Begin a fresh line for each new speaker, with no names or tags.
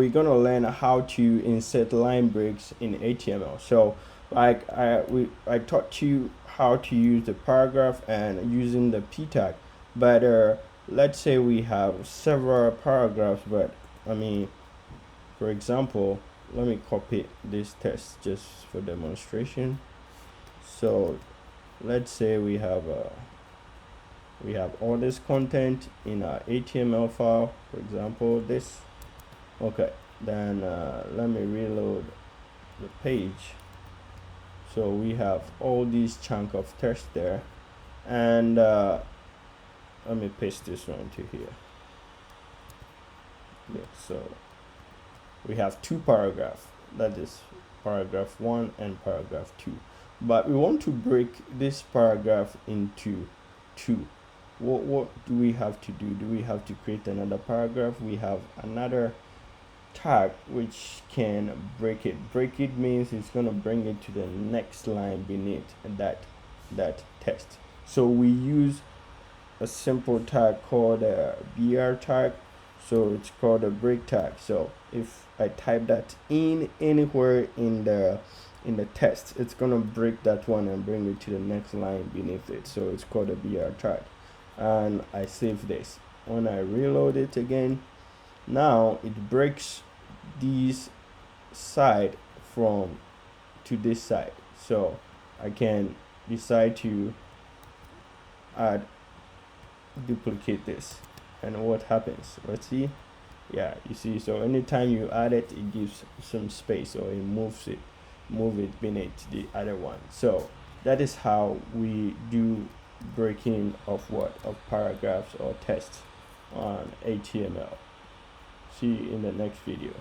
we're gonna learn how to insert line breaks in HTML. So like I taught you how to use the paragraph and using the p tag, but let's say we have several paragraphs, but I mean, for example, let me copy this text just for demonstration. So let's say we have all this content in our HTML file, for example this. Okay, then let me reload the page. So we have all these chunk of text there, and let me paste this one to here. Yeah, so we have two paragraphs, that is paragraph 1 and paragraph 2, but we want to break this paragraph into two. What do we have to do? Do we have to create another paragraph? We have another tag which can break it. Break it means it's going to bring it to the next line beneath that text. So we use a simple tag called a br tag. So it's called a break tag. So if I type that in anywhere in the text, it's gonna break that one and bring it to the next line beneath it. So it's called a br tag. And I save this. When I reload it again, now it breaks these side from to this side. So I can decide to add, duplicate this, and what happens, let's see. Yeah, you see, so anytime you add it, it gives some space, or it move it beneath the other one. So that is how we do breaking of paragraphs or text on HTML. See you in the next video.